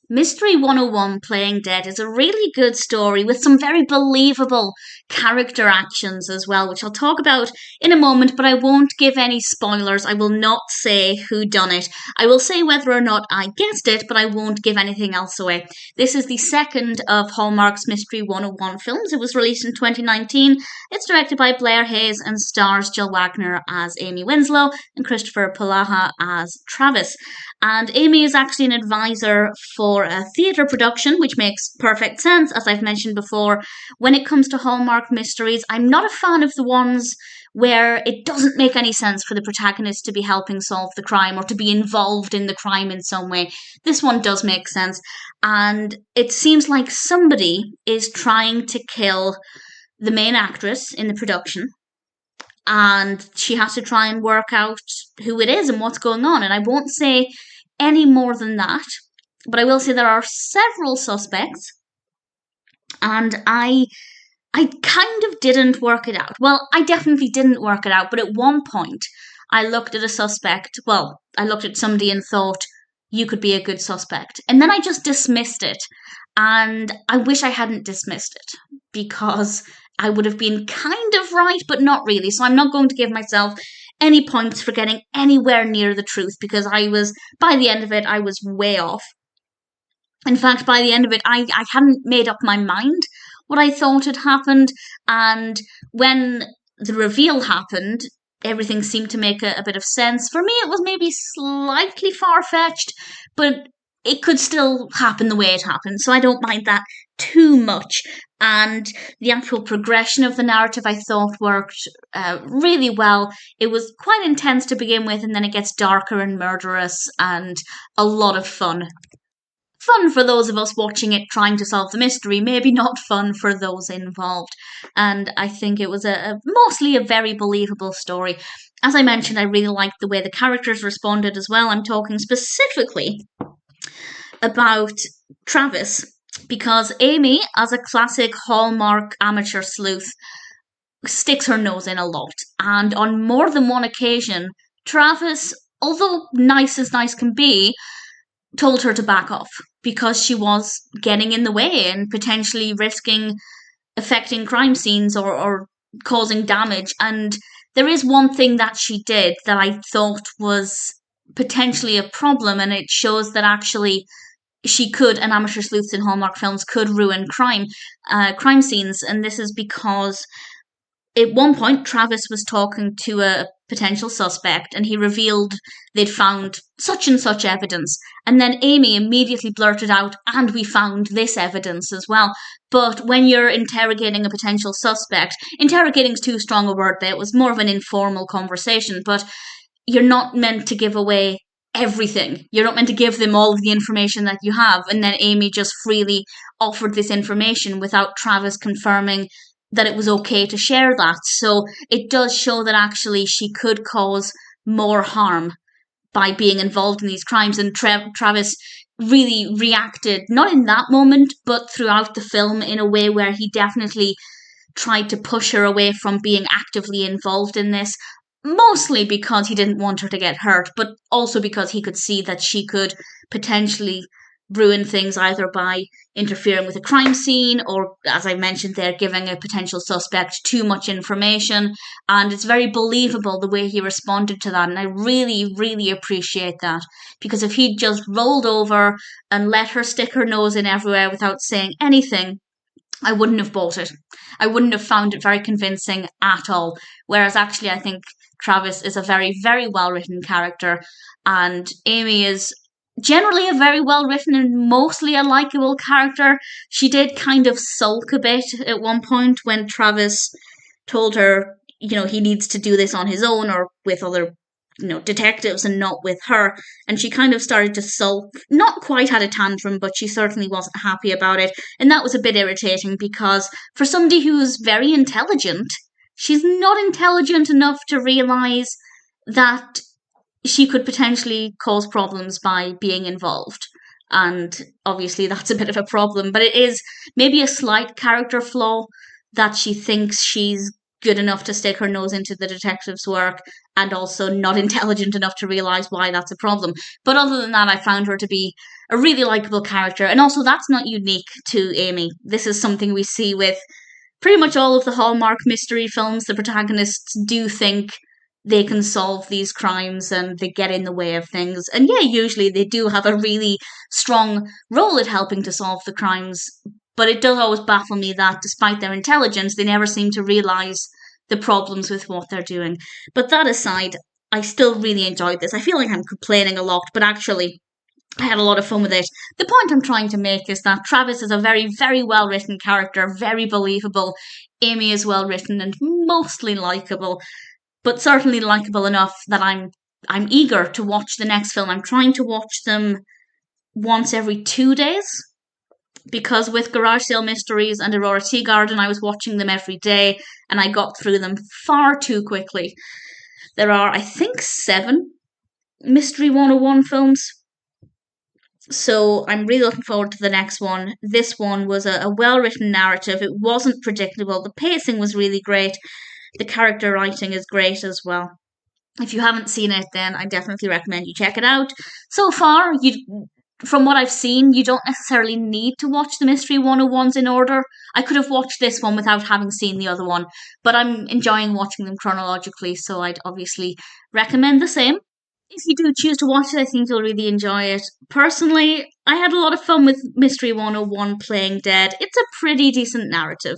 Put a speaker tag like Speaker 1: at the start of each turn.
Speaker 1: Mystery 101 Playing Dead is a really good story with some very believable character actions as well, which I'll talk about in a moment, but I won't give any spoilers. I will not say who done it. I will say whether or not I guessed it, but I won't give anything else away. This is the second of Hallmark's Mystery 101 films. It was released in 2019. It's directed by Blair and stars Jill Wagner as Amy Winslow and Kristoffer Polaha as Travis. And Amy is actually an advisor for a theatre production, which makes perfect sense, as I've mentioned before. When it comes to Hallmark mysteries, I'm not a fan of the ones where it doesn't make any sense for the protagonist to be helping solve the crime or to be involved in the crime in some way. This one does make sense, and it seems like somebody is trying to kill the main actress in the production, and she has to try and work out who it is and what's going on. And I won't say any more than that, but I will say there are several suspects, and I kind of didn't work it out. Well, I definitely didn't work it out, but at one point I looked at a suspect. Well, I looked at somebody and thought, you could be a good suspect. And then I just dismissed it. And I wish I hadn't dismissed it, because I would have been kind of right, but not really. So I'm not going to give myself any points for getting anywhere near the truth, because by the end of it, I was way off. In fact, by the end of it, I hadn't made up my mind what I thought had happened. And when the reveal happened, everything seemed to make a bit of sense. For me, it was maybe slightly far-fetched, but it could still happen the way it happened, so I don't mind that too much. And the actual progression of the narrative, I thought, worked really well. It was quite intense to begin with, and then it gets darker and murderous, and a lot of fun. Fun for those of us watching it trying to solve the mystery, maybe not fun for those involved. And I think it was mostly a very believable story. As I mentioned, I really liked the way the characters responded as well. I'm talking specifically about Travis, because Amy, as a classic Hallmark amateur sleuth, sticks her nose in a lot. And on more than one occasion, Travis, although nice as nice can be, told her to back off because she was getting in the way and potentially risking affecting crime scenes or causing damage. And there is one thing that she did that I thought was potentially a problem, and it shows that actually an amateur sleuths in Hallmark films could ruin crime scenes. And this is because at one point Travis was talking to a potential suspect, and he revealed they'd found such and such evidence. And then Amy immediately blurted out, and we found this evidence as well. But when you're interrogating a potential suspect, interrogating's too strong a word there, it was more of an informal conversation, but you're not meant to give away everything. You're not meant to give them all of the information that you have. And then Amy just freely offered this information without Travis confirming that it was okay to share that. So it does show that actually she could cause more harm by being involved in these crimes. And Travis really reacted, not in that moment, but throughout the film, in a way where he definitely tried to push her away from being actively involved in this. Mostly because he didn't want her to get hurt, but also because he could see that she could potentially ruin things either by interfering with a crime scene or, as I mentioned there, giving a potential suspect too much information. And it's very believable the way he responded to that, and I really, really appreciate that, because if he'd just rolled over and let her stick her nose in everywhere without saying anything, I wouldn't have bought it. I wouldn't have found it very convincing at all. Whereas actually I think Travis is a very, very well-written character, and Amy is generally a very well-written and mostly a likeable character. She did kind of sulk a bit at one point when Travis told her, he needs to do this on his own or with other, detectives and not with her. And she kind of started to sulk, not quite had a tantrum, but she certainly wasn't happy about it. And that was a bit irritating, because for somebody who's very intelligent, she's not intelligent enough to realise that she could potentially cause problems by being involved. And obviously that's a bit of a problem, but it is maybe a slight character flaw that she thinks she's good enough to stick her nose into the detective's work and also not intelligent enough to realise why that's a problem. But other than that, I found her to be a really likeable character. And also, that's not unique to Amy. This is something we see with pretty much all of the Hallmark mystery films. The protagonists do think they can solve these crimes and they get in the way of things. And yeah, usually they do have a really strong role at helping to solve the crimes. But it does always baffle me that despite their intelligence, they never seem to realise the problems with what they're doing. But that aside, I still really enjoyed this. I feel like I'm complaining a lot, but actually, I had a lot of fun with it. The point I'm trying to make is that Travis is a very, very well written character, very believable. Amy is well written and mostly likable, but certainly likable enough that I'm eager to watch the next film. I'm trying to watch them once every 2 days, because with Garage Sale Mysteries and Aurora Tea Garden, I was watching them every day and I got through them far too quickly. There are, I think, 7 Mystery 101 films. So I'm really looking forward to the next one. This one was a well-written narrative. It wasn't predictable. The pacing was really great. The character writing is great as well. If you haven't seen it, then I definitely recommend you check it out. So far, from what I've seen, you don't necessarily need to watch the Mystery 101s in order. I could have watched this one without having seen the other one, but I'm enjoying watching them chronologically, so I'd obviously recommend the same. If you do choose to watch it, I think you'll really enjoy it. Personally, I had a lot of fun with Mystery 101 Playing Dead. It's a pretty decent narrative.